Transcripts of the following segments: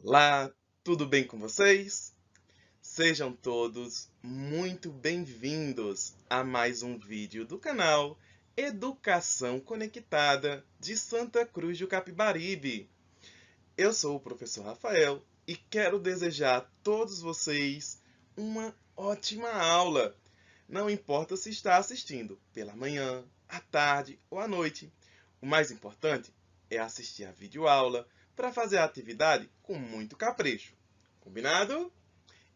Olá, tudo bem com vocês? Sejam todos muito bem-vindos a mais um vídeo do canal Educação Conectada de Santa Cruz do Capibaribe. Eu sou o professor Rafael e quero desejar a todos vocês uma ótima aula. Não importa se está assistindo pela manhã, à tarde ou à noite. O mais importante é assistir a videoaula para fazer a atividade com muito capricho. Combinado?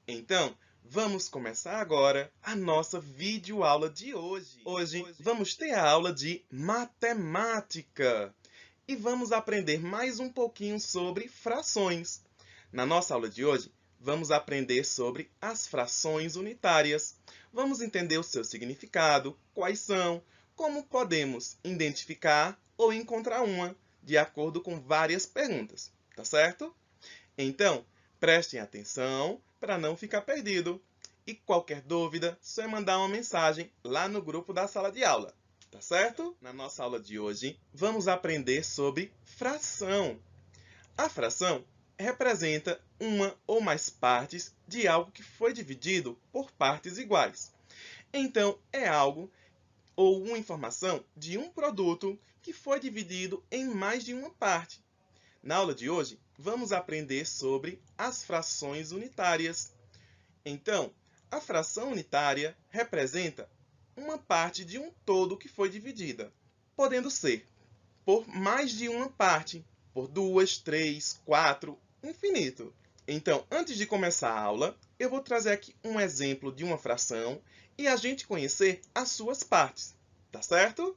Então, vamos começar agora a nossa videoaula de hoje. Hoje vamos ter a aula de matemática e vamos aprender mais um pouquinho sobre frações. Na nossa aula de hoje, vamos aprender sobre as frações unitárias. Vamos entender o seu significado, quais são, como podemos identificar ou encontrar uma, de acordo com várias perguntas, tá certo? Então, prestem atenção para não ficar perdido. E qualquer dúvida, só é mandar uma mensagem lá no grupo da sala de aula, tá certo? Na nossa aula de hoje, vamos aprender sobre fração. A fração representa uma ou mais partes de algo que foi dividido por partes iguais. Então, é algo ou uma informação de um produto que foi dividido em mais de uma parte. Na aula de hoje, vamos aprender sobre as frações unitárias. Então, a fração unitária representa uma parte de um todo que foi dividida, podendo ser por mais de uma parte, por duas, três, quatro, infinito. Então, antes de começar a aula, eu vou trazer aqui um exemplo de uma fração e a gente conhecer as suas partes, tá certo?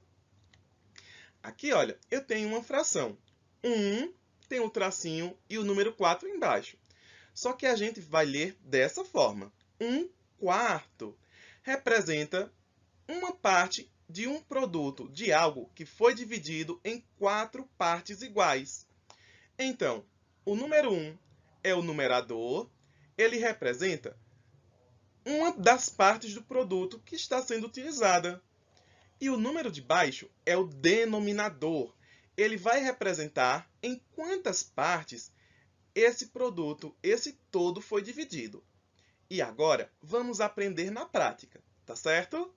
Aqui, olha, eu tenho uma fração. 1 tem o tracinho e o número 4 embaixo. Só que a gente vai ler dessa forma. 1/4 representa uma parte de um produto, de algo que foi dividido em 4 partes iguais. Então, o número 1 é o numerador, ele representa uma das partes do produto que está sendo utilizada. E o número de baixo é o denominador. Ele vai representar em quantas partes esse produto, esse todo foi dividido. E agora, vamos aprender na prática, tá certo?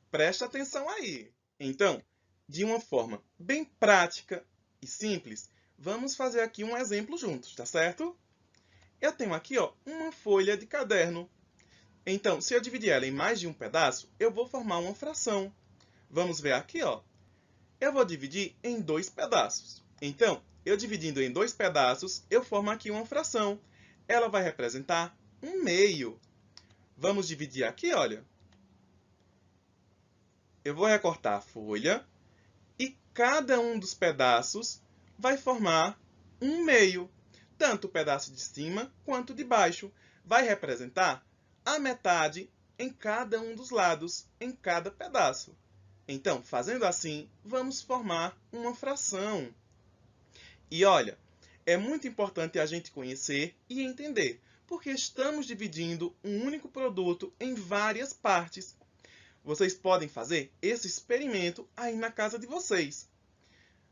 Presta atenção aí. Então, de uma forma bem prática e simples, vamos fazer aqui um exemplo juntos, tá certo? Eu tenho aqui, ó, uma folha de caderno. Então, se eu dividir ela em mais de um pedaço, eu vou formar uma fração. Vamos ver aqui, ó. Eu vou dividir em dois pedaços. Então, eu dividindo em dois pedaços, eu formo aqui uma fração. Ela vai representar 1/2. Vamos dividir aqui, olha. Eu vou recortar a folha e cada um dos pedaços vai formar 1/2. Tanto o pedaço de cima quanto de baixo vai representar a metade em cada um dos lados, em cada pedaço. Então, fazendo assim, vamos formar uma fração. E olha, é muito importante a gente conhecer e entender, porque estamos dividindo um único produto em várias partes. Vocês podem fazer esse experimento aí na casa de vocês,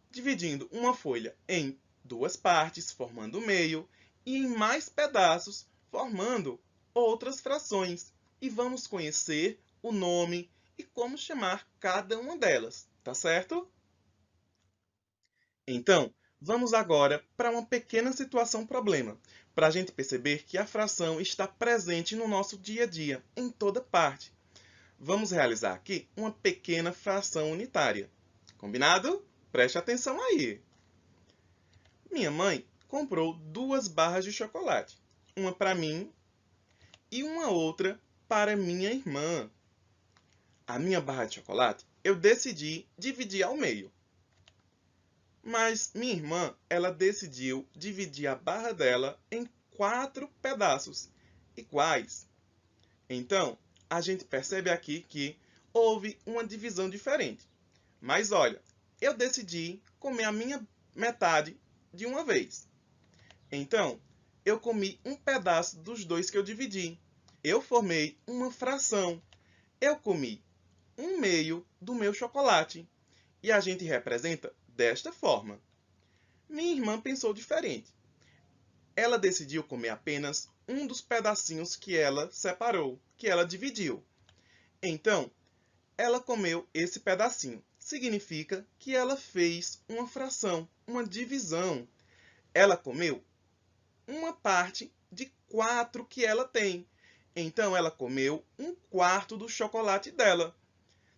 dividindo uma folha em duas partes, formando o meio, e em mais pedaços, formando outras frações. E vamos conhecer o nome e como chamar cada uma delas, tá certo? Então, vamos agora para uma pequena situação problema, para a gente perceber que a fração está presente no nosso dia a dia, em toda parte. Vamos realizar aqui uma pequena fração unitária. Combinado? Preste atenção aí. Minha mãe comprou 2 barras de chocolate, uma para mim e uma outra para minha irmã. A minha barra de chocolate eu decidi dividir ao meio. Mas minha irmã, ela decidiu dividir a barra dela em 4 pedaços iguais. Então, a gente percebe aqui que houve uma divisão diferente. Mas olha, eu decidi comer a minha metade de uma vez. Então, eu comi um pedaço dos dois que eu dividi. Eu formei uma fração. Eu comi 1/2 do meu chocolate. E a gente representa desta forma. Minha irmã pensou diferente. ela decidiu comer apenas um dos pedacinhos que ela separou, que ela dividiu. Então, ela comeu esse pedacinho. Significa que ela fez uma fração, uma divisão. Ela comeu uma parte de 4 que ela tem. Então, ela comeu 1/4 do chocolate dela.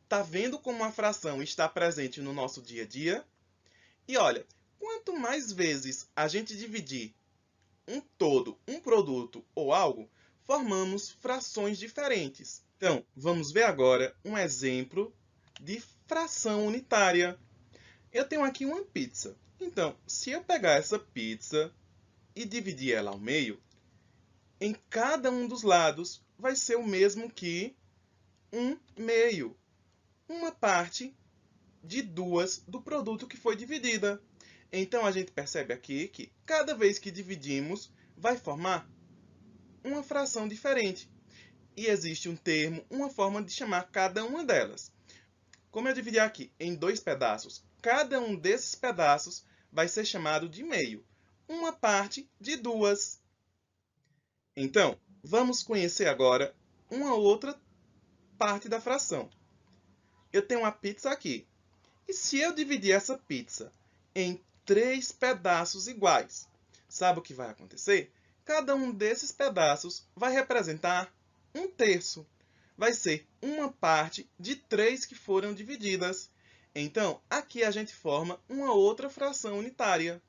Tá vendo como a fração está presente no nosso dia a dia? E olha, quanto mais vezes a gente dividir um todo, um produto ou algo, formamos frações diferentes. Então, vamos ver agora um exemplo de fração unitária. Eu tenho aqui uma pizza. Então, se eu pegar essa pizza e dividir ela ao meio, em cada um dos lados vai ser o mesmo que 1/2. Uma parte de 2 do produto que foi dividida. Então, a gente percebe aqui que cada vez que dividimos, vai formar uma fração diferente. E existe um termo, uma forma de chamar cada uma delas. Como eu dividi aqui em 2 pedaços, cada um desses pedaços vai ser chamado de meio. Uma parte de 2. Então, vamos conhecer agora uma outra parte da fração. Eu tenho uma pizza aqui. E se eu dividir essa pizza em 3 pedaços iguais, sabe o que vai acontecer? Cada um desses pedaços vai representar 1/3. Vai ser uma parte de 3 que foram divididas. Então, aqui a gente forma uma outra fração unitária.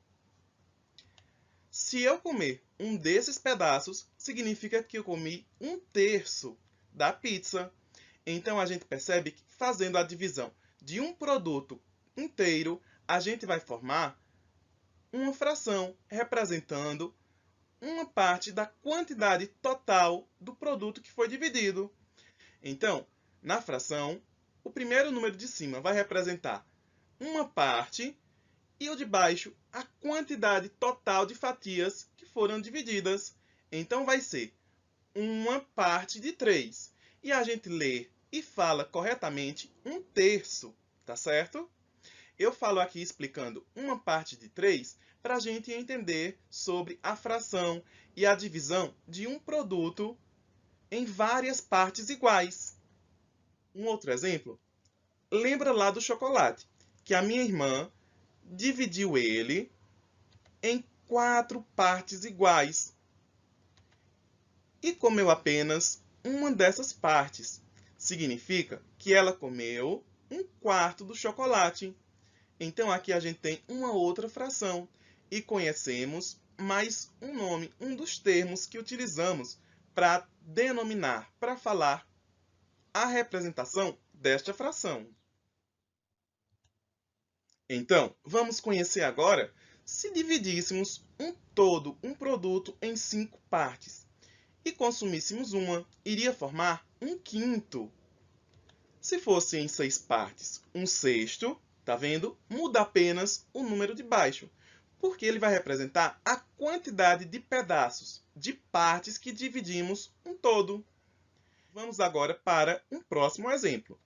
Se eu comer um desses pedaços, significa que eu comi 1/3 da pizza. Então, a gente percebe que fazendo a divisão de um produto inteiro, a gente vai formar uma fração representando uma parte da quantidade total do produto que foi dividido. Então, na fração, o primeiro número de cima vai representar uma parte e o de baixo a quantidade total de fatias que foram divididas. Então, vai ser uma parte de 3. E a gente lê e fala corretamente 1/3, tá certo? Eu falo aqui explicando uma parte de 3 para a gente entender sobre a fração e a divisão de um produto em várias partes iguais. Um outro exemplo, lembra lá do chocolate, que a minha irmã dividiu ele em 4 partes iguais e comeu apenas uma dessas partes. Significa que ela comeu 1/4 do chocolate. Então, aqui a gente tem uma outra fração e conhecemos mais um nome, um dos termos que utilizamos para denominar, para falar a representação desta fração. Então, vamos conhecer agora se dividíssemos um todo, um produto, em 5 partes e consumíssemos uma, iria formar 1/5. Se fosse em 6 partes, 1/6, tá vendo? Muda apenas o número de baixo, porque ele vai representar a quantidade de pedaços, de partes que dividimos um todo. Vamos agora para um próximo exemplo.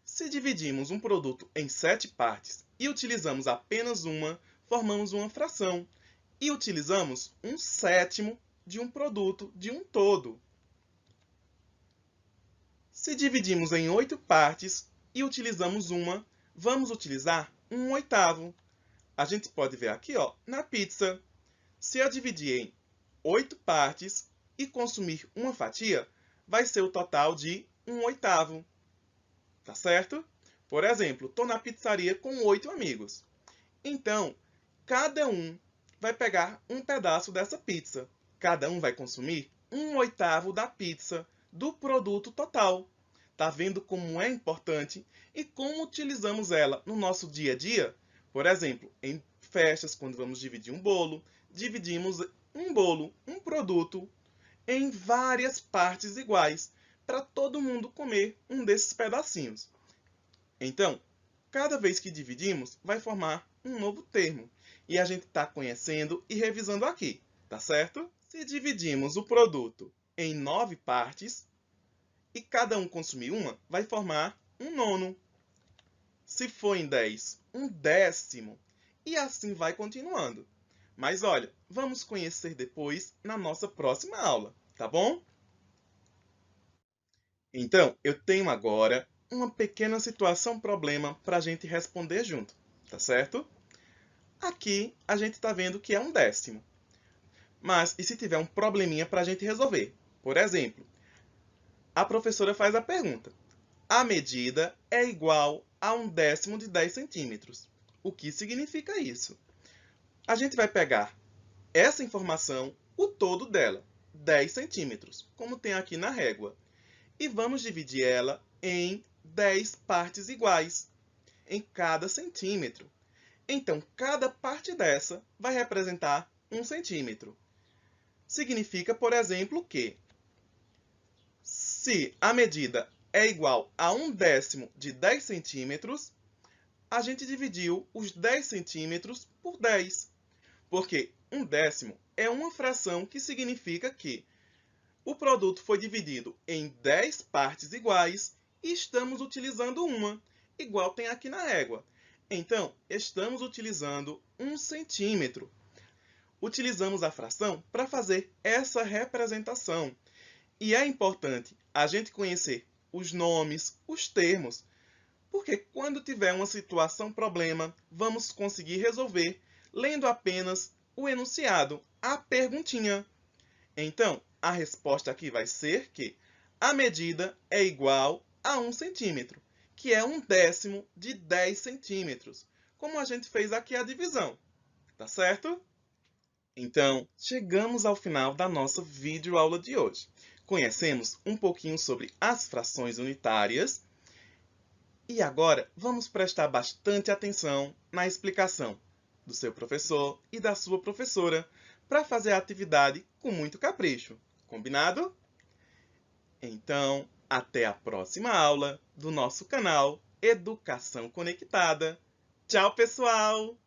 Se dividimos um produto em 7 partes e utilizamos apenas uma, formamos uma fração e utilizamos 1/7 de um produto de um todo. Se dividimos em 8 partes e utilizamos uma, vamos utilizar 1/8. A gente pode ver aqui, ó, na pizza. Se eu dividir em 8 partes e consumir uma fatia, vai ser o total de 1/8. Tá certo? Por exemplo, estou na pizzaria com 8 amigos. Então, cada um vai pegar um pedaço dessa pizza. Cada um vai consumir 1/8 da pizza do produto total. Tá vendo como é importante e como utilizamos ela no nosso dia a dia? Por exemplo, em festas, quando vamos dividir um bolo, dividimos um bolo, um produto, em várias partes iguais, para todo mundo comer um desses pedacinhos. Então, cada vez que dividimos, vai formar um novo termo. E a gente está conhecendo e revisando aqui, tá certo? Se dividimos o produto em 9 partes, e cada um consumir uma, vai formar um nono. Se for em 10, um décimo. E assim vai continuando. Mas olha, vamos conhecer depois na nossa próxima aula, tá bom? Então, eu tenho agora uma pequena situação-problema para a gente responder junto, tá certo? Aqui a gente está vendo que é um décimo. Mas e se tiver um probleminha para a gente resolver? Por exemplo, a professora faz a pergunta: a medida é igual a 1/10 de 10 centímetros. O que significa isso? A gente vai pegar essa informação, o todo dela, 10 centímetros, como tem aqui na régua, e vamos dividir ela em 10 partes iguais, em cada centímetro. Então, cada parte dessa vai representar 1 centímetro. Significa, por exemplo, que se a medida é igual a 1/10 de 10 centímetros, a gente dividiu os 10 centímetros por 10. Porque 1/10 é uma fração que significa que o produto foi dividido em 10 partes iguais e estamos utilizando uma, igual tem aqui na régua. Então, estamos utilizando 1 centímetro. Utilizamos a fração para fazer essa representação. E é importante a gente conhecer os nomes, os termos, porque quando tiver uma situação problema, vamos conseguir resolver lendo apenas o enunciado, a perguntinha. Então, a resposta aqui vai ser que a medida é igual a 1 centímetro, que é 1/10 de 10 centímetros, como a gente fez aqui a divisão, tá certo? Então, chegamos ao final da nossa videoaula de hoje. Conhecemos um pouquinho sobre as frações unitárias e agora vamos prestar bastante atenção na explicação do seu professor e da sua professora para fazer a atividade com muito capricho. Combinado? Então, até a próxima aula do nosso canal Educação Conectada. Tchau, pessoal!